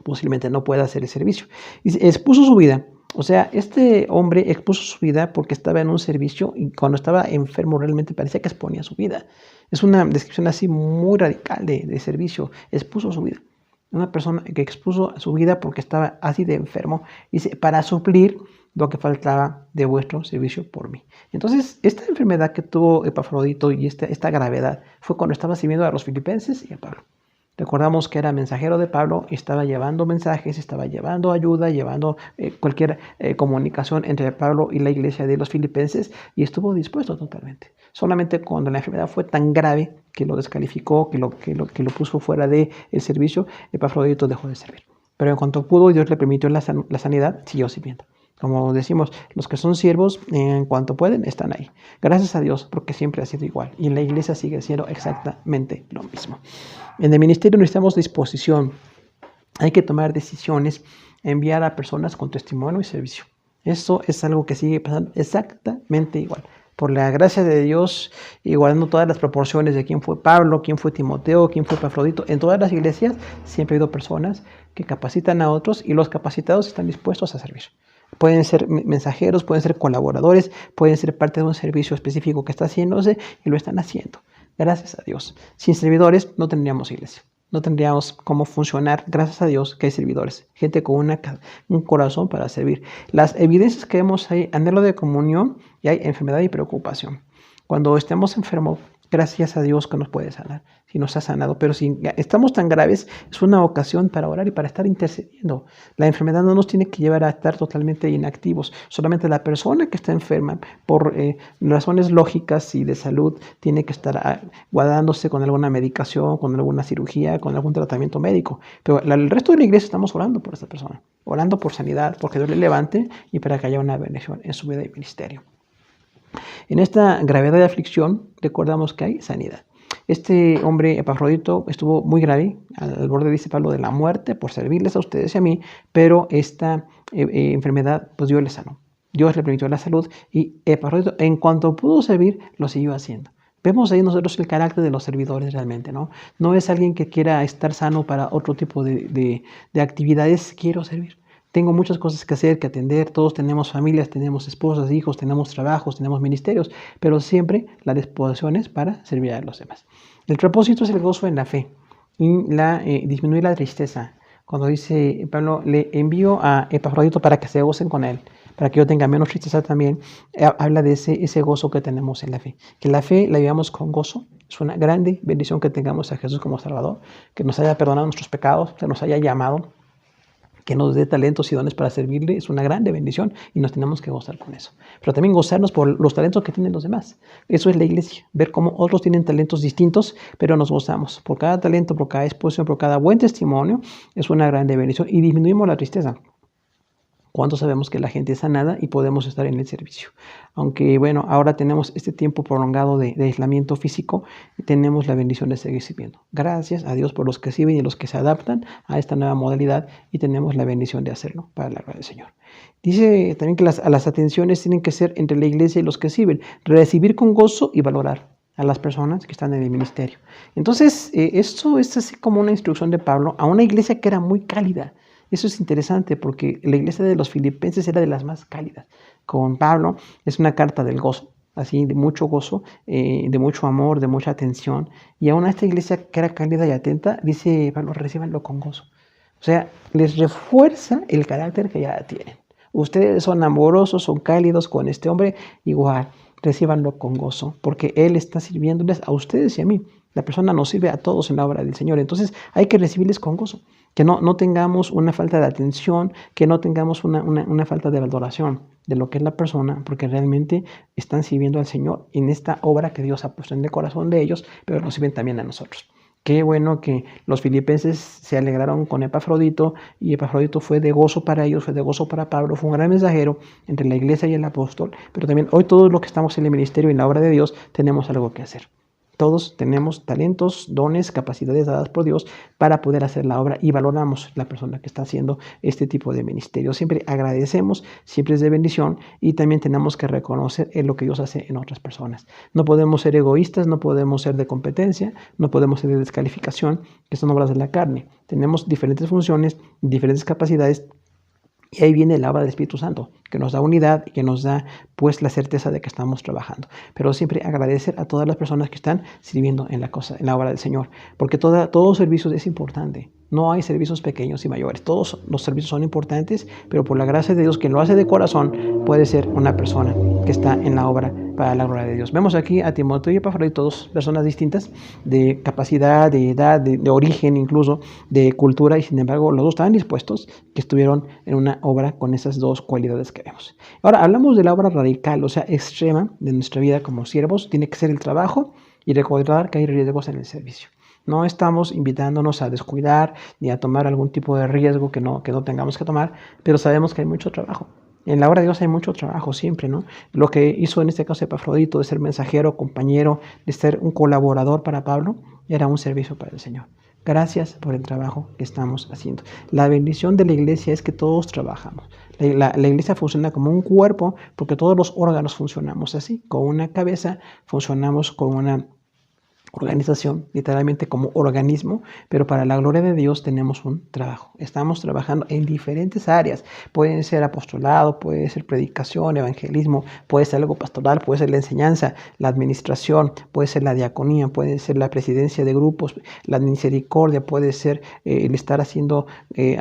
posiblemente no pueda hacer el servicio. Y expuso su vida. O sea, este hombre expuso su vida porque estaba en un servicio y cuando estaba enfermo realmente parecía que exponía su vida. Es una descripción así muy radical de servicio. Expuso su vida. Una persona que expuso su vida porque estaba así de enfermo, dice, para suplir lo que faltaba de vuestro servicio por mí. Entonces, esta enfermedad que tuvo Epafrodito y esta gravedad fue cuando estaba sirviendo a los filipenses y a Pablo. Recordamos que era mensajero de Pablo y estaba llevando mensajes, estaba llevando ayuda, llevando cualquier comunicación entre Pablo y la iglesia de los filipenses, y estuvo dispuesto totalmente. Solamente cuando la enfermedad fue tan grave que lo descalificó, que lo puso fuera del servicio, Epafrodito dejó de servir. Pero en cuanto pudo y Dios le permitió la sanidad, siguió sirviendo. Como decimos, los que son siervos, en cuanto pueden, están ahí. Gracias a Dios, porque siempre ha sido igual. Y en la iglesia sigue siendo exactamente lo mismo. En el ministerio necesitamos disposición. Hay que tomar decisiones, enviar a personas con testimonio y servicio. Eso es algo que sigue pasando exactamente igual. Por la gracia de Dios, igualando todas las proporciones de quién fue Pablo, quién fue Timoteo, quién fue Epafrodito, en todas las iglesias siempre ha habido personas que capacitan a otros y los capacitados están dispuestos a servir. Pueden ser mensajeros, pueden ser colaboradores, pueden ser parte de un servicio específico que está haciéndose y lo están haciendo. Gracias a Dios. Sin servidores no tendríamos iglesia. No tendríamos cómo funcionar. Gracias a Dios que hay servidores. Gente con un corazón para servir. Las evidencias que vemos hay anhelo de comunión y hay enfermedad y preocupación. Cuando estemos enfermos, gracias a Dios que nos puede sanar, si nos ha sanado. Pero si estamos tan graves, es una ocasión para orar y para estar intercediendo. La enfermedad no nos tiene que llevar a estar totalmente inactivos. Solamente la persona que está enferma, por razones lógicas y de salud, tiene que estar guardándose con alguna medicación, con alguna cirugía, con algún tratamiento médico. Pero el resto de la iglesia estamos orando por esta persona, orando por sanidad, porque Dios le levante y para que haya una bendición en su vida y ministerio. En esta gravedad de aflicción, recordamos que hay sanidad. Este hombre Epafrodito estuvo muy grave, al borde, dice Pablo, de la muerte por servirles a ustedes y a mí, pero esta enfermedad, pues Dios le sanó. Dios le permitió la salud y Epafrodito, en cuanto pudo servir, lo siguió haciendo. Vemos ahí nosotros el carácter de los servidores realmente, ¿no? No es alguien que quiera estar sano para otro tipo de actividades, quiero servir. Tengo muchas cosas que hacer, que atender, todos tenemos familias, tenemos esposas, hijos, tenemos trabajos, tenemos ministerios, pero siempre la disposición es para servir a los demás. El propósito es el gozo en la fe y disminuir la tristeza. Cuando dice Pablo, le envío a Epafrodito para que se gocen con él, para que yo tenga menos tristeza también, habla de ese gozo que tenemos en la fe. Que la fe la vivamos con gozo. Es una grande bendición que tengamos a Jesús como Salvador, que nos haya perdonado nuestros pecados, que nos haya llamado, que nos dé talentos y dones para servirle. Es una grande bendición y nos tenemos que gozar con eso. Pero también gozarnos por los talentos que tienen los demás. Eso es la iglesia, ver cómo otros tienen talentos distintos, pero nos gozamos. Por cada talento, por cada exposición, por cada buen testimonio, es una grande bendición y disminuimos la tristeza. ¿Cuánto sabemos que la gente es sanada y podemos estar en el servicio? Aunque, bueno, ahora tenemos este tiempo prolongado de aislamiento físico, tenemos la bendición de seguir sirviendo. Gracias a Dios por los que sirven y los que se adaptan a esta nueva modalidad y tenemos la bendición de hacerlo para la gloria del Señor. Dice también que las atenciones tienen que ser entre la iglesia y los que sirven, recibir con gozo y valorar a las personas que están en el ministerio. Entonces, esto es así como una instrucción de Pablo a una iglesia que era muy cálida. Eso es interesante porque la iglesia de los filipenses era de las más cálidas. Con Pablo es una carta del gozo, así de mucho gozo, de mucho amor, de mucha atención. Y aún a esta iglesia que era cálida y atenta, dice Pablo, recíbanlo con gozo. O sea, les refuerza el carácter que ya tienen. Ustedes son amorosos, son cálidos con este hombre, igual, recíbanlo con gozo, porque él está sirviéndoles a ustedes y a mí. La persona nos sirve a todos en la obra del Señor. Entonces hay que recibirles con gozo. Que no tengamos una falta de atención, que no tengamos una falta de valoración de lo que es la persona, porque realmente están sirviendo al Señor en esta obra que Dios ha puesto en el corazón de ellos, pero nos sirven también a nosotros. Qué bueno que los filipenses se alegraron con Epafrodito y Epafrodito fue de gozo para ellos, fue de gozo para Pablo, fue un gran mensajero entre la iglesia y el apóstol, pero también hoy todos los que estamos en el ministerio y en la obra de Dios tenemos algo que hacer. Todos tenemos talentos, dones, capacidades dadas por Dios para poder hacer la obra y valoramos la persona que está haciendo este tipo de ministerio. Siempre agradecemos, siempre es de bendición y también tenemos que reconocer lo que Dios hace en otras personas. No podemos ser egoístas, no podemos ser de competencia, no podemos ser de descalificación, que son obras de la carne. Tenemos diferentes funciones, diferentes capacidades. Y ahí viene la obra del Espíritu Santo, que nos da unidad y que nos da pues la certeza de que estamos trabajando. Pero siempre agradecer a todas las personas que están sirviendo en la obra del Señor, porque todo servicio es importante. No hay servicios pequeños y mayores. Todos los servicios son importantes, pero por la gracia de Dios, quien lo hace de corazón puede ser una persona que está en la obra para la gloria de Dios. Vemos aquí a Timoteo y Epafrodito, dos personas distintas de capacidad, de edad, de origen, incluso de cultura, y sin embargo los dos estaban dispuestos, que estuvieron en una obra con esas dos cualidades que vemos. Ahora hablamos de la obra radical, o sea, extrema de nuestra vida como siervos. Tiene que ser el trabajo y recordar que hay riesgos en el servicio. No estamos invitándonos a descuidar ni a tomar algún tipo de riesgo que no tengamos que tomar, pero sabemos que hay mucho trabajo. En la obra de Dios hay mucho trabajo siempre, ¿no? Lo que hizo en este caso Epafrodito de ser mensajero, compañero, de ser un colaborador para Pablo, era un servicio para el Señor. Gracias por el trabajo que estamos haciendo. La bendición de la iglesia es que todos trabajamos. La iglesia funciona como un cuerpo porque todos los órganos funcionamos así. Con una cabeza funcionamos con una organización, literalmente como organismo, pero para la gloria de Dios tenemos un trabajo. Estamos trabajando en diferentes áreas. Pueden ser apostolado, puede ser predicación, evangelismo, puede ser algo pastoral, puede ser la enseñanza, la administración, puede ser la diaconía, puede ser la presidencia de grupos, la misericordia, puede ser el estar haciendo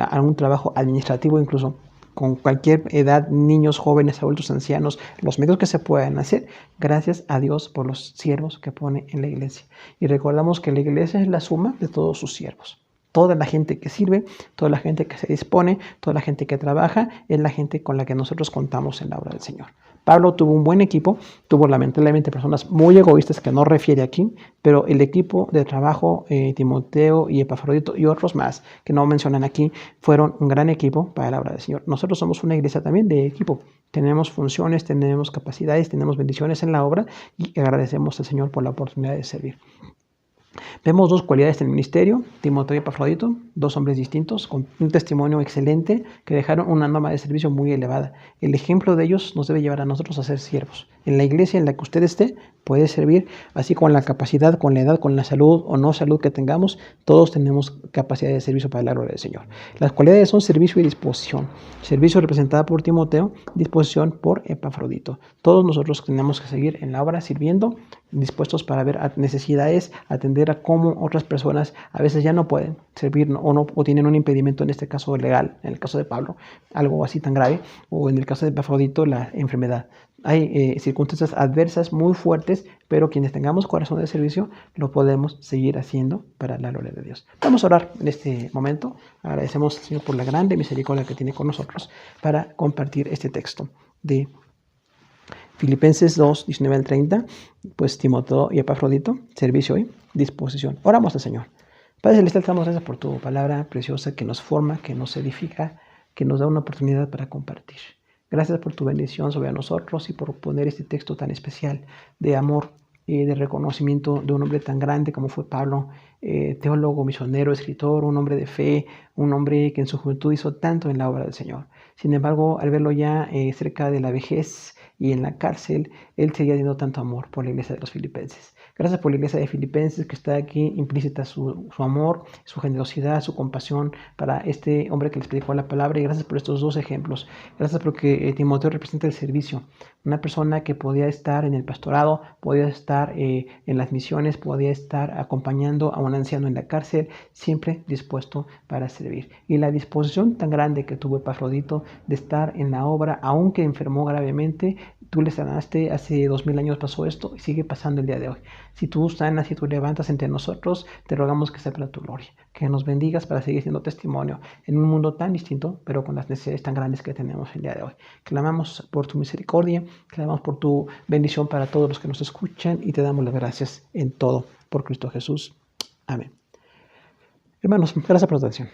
algún trabajo administrativo, incluso con cualquier edad, niños, jóvenes, adultos, ancianos, los medios que se puedan hacer. Gracias a Dios por los siervos que pone en la iglesia. Y recordamos que la iglesia es la suma de todos sus siervos. Toda la gente que sirve, toda la gente que se dispone, toda la gente que trabaja, es la gente con la que nosotros contamos en la obra del Señor. Pablo tuvo un buen equipo, tuvo lamentablemente personas muy egoístas que no refiere aquí, pero el equipo de trabajo, Timoteo y Epafrodito y otros más que no mencionan aquí, fueron un gran equipo para la obra del Señor. Nosotros somos una iglesia también de equipo. Tenemos funciones, tenemos capacidades, tenemos bendiciones en la obra y agradecemos al Señor por la oportunidad de servir. Vemos dos cualidades del ministerio, Timoteo y Epafrodito, dos hombres distintos, con un testimonio excelente, que dejaron una norma de servicio muy elevada. El ejemplo de ellos nos debe llevar a nosotros a ser siervos. En la iglesia en la que usted esté, puede servir, así con la capacidad, con la edad, con la salud o no salud que tengamos, todos tenemos capacidad de servicio para la gloria del Señor. Las cualidades son servicio y disposición. Servicio representada por Timoteo, disposición por Epafrodito. Todos nosotros tenemos que seguir en la obra sirviendo, dispuestos para ver necesidades, atender a cómo otras personas a veces ya no pueden servir o tienen un impedimento, en este caso legal, en el caso de Pablo, algo así tan grave, o en el caso de Epafrodito, la enfermedad. Hay circunstancias adversas muy fuertes, pero quienes tengamos corazón de servicio lo podemos seguir haciendo para la gloria de Dios. Vamos a orar en este momento. Agradecemos al Señor por la grande misericordia que tiene con nosotros para compartir este texto de Filipenses 2, 19 al 30, pues Timoteo y Epafrodito, servicio y disposición. Oramos al Señor. Padre Celestial, te damos gracias por tu palabra preciosa que nos forma, que nos edifica, que nos da una oportunidad para compartir. Gracias por tu bendición sobre nosotros y por poner este texto tan especial de amor y de reconocimiento de un hombre tan grande como fue Pablo, teólogo, misionero, escritor, un hombre de fe, un hombre que en su juventud hizo tanto en la obra del Señor. Sin embargo, al verlo ya cerca de la vejez y en la cárcel, él seguía teniendo tanto amor por la iglesia de los filipenses. Gracias por la iglesia de Filipenses, que está aquí implícita su amor, su generosidad, su compasión para este hombre que les predicó la palabra. Y gracias por estos dos ejemplos. Gracias porque Timoteo representa el servicio. Una persona que podía estar en el pastorado, podía estar en las misiones, podía estar acompañando a un anciano en la cárcel, siempre dispuesto para servir. Y la disposición tan grande que tuvo Epafrodito de estar en la obra, aunque enfermó gravemente. Tú le sanaste, hace 2000 años pasó esto y sigue pasando el día de hoy. Si tú sanas y tú levantas entre nosotros, te rogamos que sea para tu gloria, que nos bendigas para seguir siendo testimonio en un mundo tan distinto, pero con las necesidades tan grandes que tenemos el día de hoy. Clamamos por tu misericordia, clamamos por tu bendición para todos los que nos escuchan y te damos las gracias en todo por Cristo Jesús. Amén. Hermanos, gracias por tu atención.